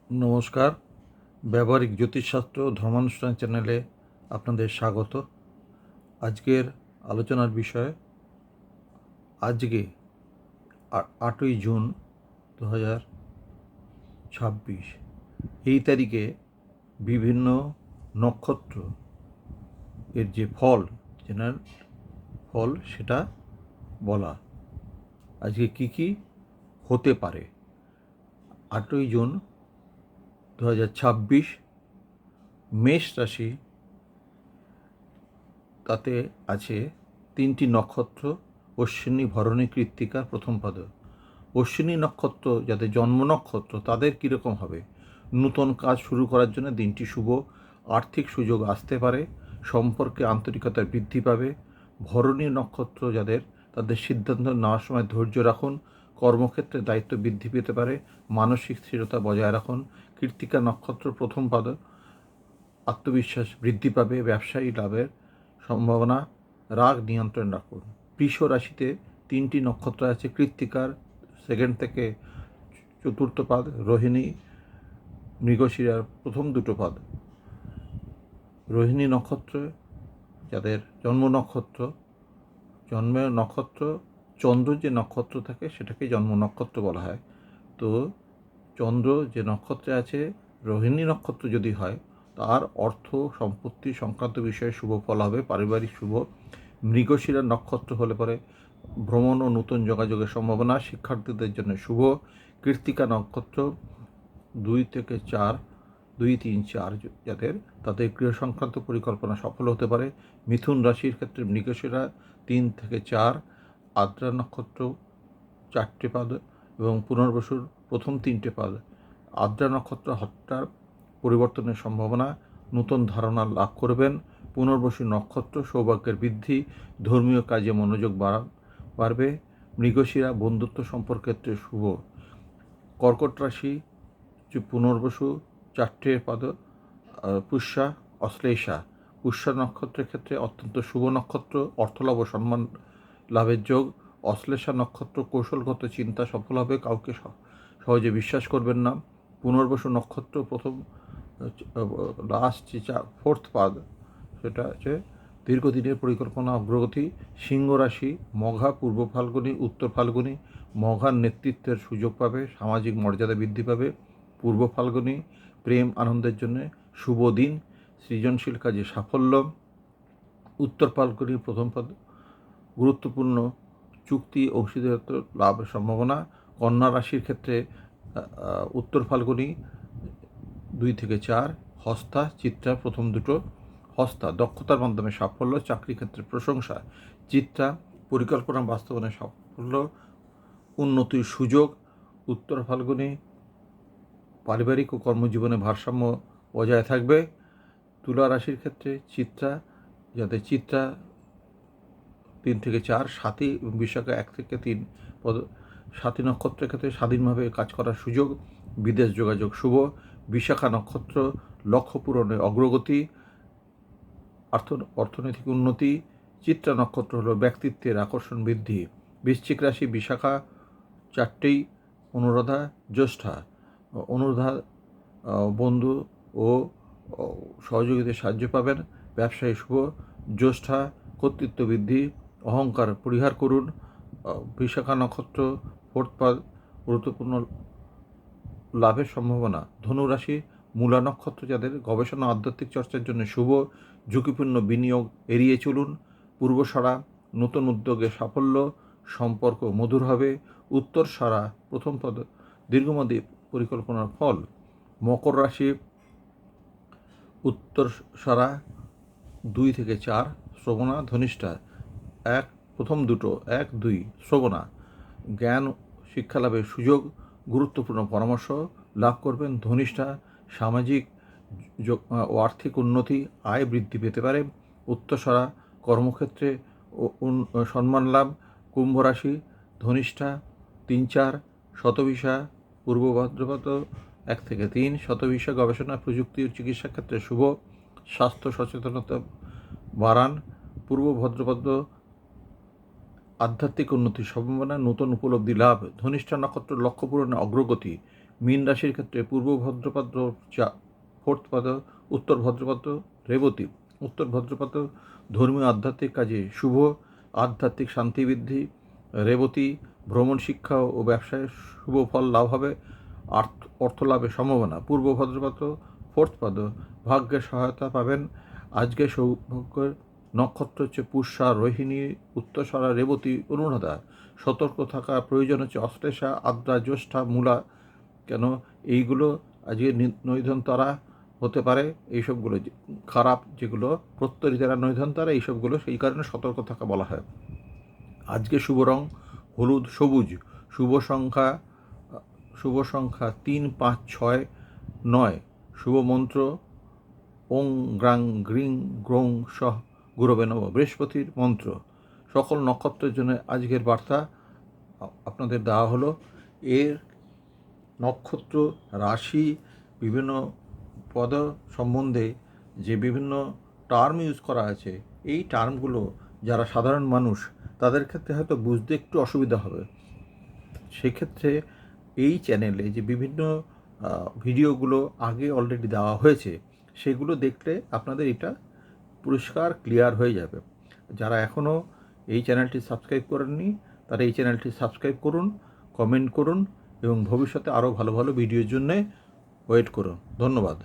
নমস্কার। ব্যবহারিক জ্যোতিষশাস্ত্র ও ধর্মানুষ্ঠান চ্যানেলে আপনাদের স্বাগত। আজকের আলোচনার বিষয় আজকে 8ই জুন 2026 এই তারিখে বিভিন্ন নক্ষত্র এর যে ফল, জেনারেল ফল, সেটা বলা। আজকে কি কি হতে পারে। 8ই জুন 2026 মেষ রাশি, তাতে আছে 3টি নক্ষত্র: অশ্বিনী, ভরণী, কৃত্তিকা, প্রথম পদ। অশ্বিনী নক্ষত্র যাদের জন্ম নক্ষত্র তাদের কীরকম হবে? নূতন কাজ শুরু করার জন্য দিনটি শুভ। আর্থিক সুযোগ আসতে পারে। সম্পর্কে আন্তরিকতা বৃদ্ধি পাবে। ভরণী নক্ষত্র যাদের, তাদের সিদ্ধান্ত নেওয়ার সময় ধৈর্য রাখুন। কর্মক্ষেত্রে দায়িত্ব বৃদ্ধি পেতে পারে। মানসিক স্থিরতা বজায় রাখুন। কৃত্তিকা নক্ষত্র প্রথম পদ, আত্মবিশ্বাস বৃদ্ধি পাবে। ব্যবসায়ী লাভের সম্ভাবনা। রাগ নিয়ন্ত্রণ রাখুন। বৃষ রাশিতে 3টি নক্ষত্র আছে: কৃত্তিকার সেকেন্ড থেকে চতুর্থ পদ, রোহিণী, মৃগশিরার প্রথম দুটো পদ। রোহিণী নক্ষত্র যাদের জন্ম নক্ষত্র, জন্মের নক্ষত্র চন্দ্র যে নক্ষত্র থাকে সেটাকে জন্ম নক্ষত্র বলা হয়। তো চন্দ্র যে নক্ষত্রে আছে, রোহিণী নক্ষত্র যদি হয়, তার অর্থ সম্পত্তি সংক্রান্ত বিষয়ে শুভ ফল হবে, পারিবারিক শুভ। মৃগশিরা নক্ষত্র হলে পরে ভ্রমণ ও নতুন যোগাযোগের সম্ভাবনা, শিক্ষার্থীদের জন্য শুভ। কৃত্তিকা নক্ষত্র 2 থেকে 4, 2, 3, 4 যাদের, তাদের গৃহ সংক্রান্ত পরিকল্পনা সফল হতে পারে। মিথুন রাশির ক্ষেত্রে মৃগশিরা 3 থেকে 4, আদ্রা নক্ষত্র 4টে পদ এবং পুনর্বসুর প্রথম 3টে পদ। আদ্রা নক্ষত্র হঠাৎ পরিবর্তনের সম্ভাবনা, নতুন ধারণা লাভ করবেন। পুনর্বসু নক্ষত্র সৌভাগ্যের বৃদ্ধি, ধর্মীয় কাজে মনোযোগ বাড়বে। মৃগশিরা বন্ধুত্ব সম্পর্কের ক্ষেত্রে শুভ। কর্কট রাশি পুনর্বসু 4টে পদ, পুষ্যা, অশ্লেষা। পুষ্যা নক্ষত্রের ক্ষেত্রে অত্যন্ত শুভ নক্ষত্র, অর্থলাভ ও সম্মান লাভের যোগ। অশ্লেষা নক্ষত্র কৌশলগত চিন্তা সফল হবে, কাউকে সহজে বিশ্বাস করবেন না। পুনর্বসু নক্ষত্র প্রথম লাস্ট 4th পাদ, সেটা হচ্ছে দীর্ঘদিনের পরিকল্পনা অগ্রগতি। সিংহ রাশি মঘা, পূর্ব ফাল্গুনী, উত্তর ফাল্গুনী। মঘার নেতৃত্বের সুযোগ পাবে, সামাজিক মর্যাদা বৃদ্ধি পাবে। পূর্ব ফাল্গুনী প্রেম আনন্দের জন্য শুভ দিন, সৃজনশীল কাজে সাফল্য। উত্তর ফাল্গুনী প্রথম পদ, গুরুত্বপূর্ণ চুক্তি, অংশীদারত্ব লাভের সম্ভাবনা। কন্যা রাশির ক্ষেত্রে উত্তর ফাল্গুনী 2 থেকে 4, হস্তা, চিত্রা প্রথম দুটো। হস্তা দক্ষতার মাধ্যমে সাফল্য, চাকরি ক্ষেত্রে প্রশংসা। চিত্রা পরিকল্পনা বাস্তবায়নে সাফল্য, উন্নতির সুযোগ। উত্তর ফাল্গুনী পারিবারিক ও কর্মজীবনে ভারসাম্য বজায় থাকবে। তুলা রাশির ক্ষেত্রে চিত্রা যাদের, চিত্রা 3 থেকে 4, সাথী এবং বিশাখা 1 থেকে 3 পদ। সাথী নক্ষত্রের ক্ষেত্রে স্বাধীনভাবে কাজ করার সুযোগ, বিদেশ যোগাযোগ শুভ। বিশাখা নক্ষত্র লক্ষ্য পূরণে অগ্রগতি, অর্থনৈতিক উন্নতি। চিত্রা নক্ষত্র হলো ব্যক্তিত্বের আকর্ষণ বৃদ্ধি। বৃশ্চিক রাশি বিশাখা 4টেই, অনুরাধা, জ্যেষ্ঠা। অনুরাধা বন্ধু ও সহযোগীদের সাহায্য পাবেন, ব্যবসায়ী শুভ। জ্যেষ্ঠা কর্তৃত্ব বৃদ্ধি, অহংকার পরিহার করুন। বিশাখা নক্ষত্র 4th পদ, গুরুত্বপূর্ণ লাভের সম্ভাবনা। ধনুরাশি মূলা নক্ষত্র যাদের, গবেষণা আধ্যাত্মিক চর্চার জন্য শুভ। ঝুঁকিপূর্ণ বিনিয়োগ এড়িয়ে চলুন। পূর্বসারা নতুন উদ্যোগে সাফল্য, সম্পর্ক মধুর হবে। উত্তরসারা প্রথম পদ, দীর্ঘমেয়াদী পরিকল্পনার ফল। মকর রাশি উত্তরসারা 2 থেকে 4, শ্রবণা, ধনিষ্ঠা 1, প্রথম দুটো 1, 2, শ্রবণা। জ্ঞান শিক্ষা লাভের সুযোগ, গুরুত্বপূর্ণ পরামর্শ লাভ করবেন। ধনিষ্ঠা সামাজিক ও আর্থিক উন্নতি, আয় বৃদ্ধি পেতে পারে। উত্তরসরা কর্মক্ষেত্রে সম্মান লাভ। কুম্ভ রাশি ধনিষ্ঠা 3, 4, শতভিসা, পূর্ব ভাদ্রপদ 1 থেকে 3, শতভিসা গবেষণা, প্রযুক্তি ও চিকিৎসা ক্ষেত্রে শুভ। স্বাস্থ্য সচেতনতা বাড়ান। পূর্ব ভদ্রপদ আধ্যাত্মিক উন্নতির সম্ভাবনা, নতুন উপলব্ধি লাভ। ধনিষ্ঠা নক্ষত্র লক্ষ্য পূরণে অগ্রগতি, মীন রাশির ক্ষেত্রে পূর্ব ভদ্রপদ ফোর্থ পদ, উত্তর ভদ্রপদ রেবতী। উত্তর ভদ্রপদ ধর্মীয় আধ্যাত্মিক কাজে শুভ, আধ্যাত্মিক শান্তি বৃদ্ধি। রেবতী ভ্রমণ, শিক্ষা ও ব্যবসায় শুভ ফল লাভ হবে, অর্থ লাভের সম্ভাবনা। পূর্ব ভদ্রপদ ফোর্থ পদ ভাগ্যের সহায়তা পাবেন। আজকে সৌভাগ্যের নক্ষত্র হচ্ছে পুষ্যা, রোহিণী, উত্তরসরা, রেবতী, অনুরাধা। সতর্ক থাকার প্রয়োজন হচ্ছে অশ্লেষা, আদ্রা, জ্যৈষ্ঠা, মূলা। কেন এইগুলো আজকে নৈধনতারা হতে পারে, এইসবগুলো খারাপ, যেগুলো প্রত্যয়ী যারা নৈধনতারা, এইসবগুলো সেই কারণে সতর্ক থাকা বলা হয়। আজকে শুভ রং হলুদ, সবুজ। শুভ সংখ্যা 3, 5, 6, 9। শুভ মন্ত্র ওং গ্রাং গ্রিং গ্রং সহ গুরবে নমঃ। বৃহস্পতির মন্ত্র। সকল নক্ষত্রের জন্য আজকের বার্তা আপনাদের দেওয়া হলো। এর নক্ষত্র, রাশি, বিভিন্ন পদ সম্বন্ধে যে বিভিন্ন টার্ম ইউজ করা আছে, এই টার্মগুলো যারা সাধারণ মানুষ তাদের ক্ষেত্রে হয়তো বুঝতে একটু অসুবিধা হবে। সেক্ষেত্রে এই চ্যানেলে যে বিভিন্ন ভিডিওগুলো আগে অলরেডি দেওয়া হয়েছে, সেগুলো দেখলে আপনাদের এটা পরিষ্কার ক্লিয়ার হয়ে যাবে। যারা এখনও এই চ্যানেলটি সাবস্ক্রাইব করেননি, তারা এই চ্যানেলটি সাবস্ক্রাইব করুন, কমেন্ট করুন এবং ভবিষ্যতে আরও ভালো ভালো ভিডিওর জন্যে ওয়েট করুন। ধন্যবাদ।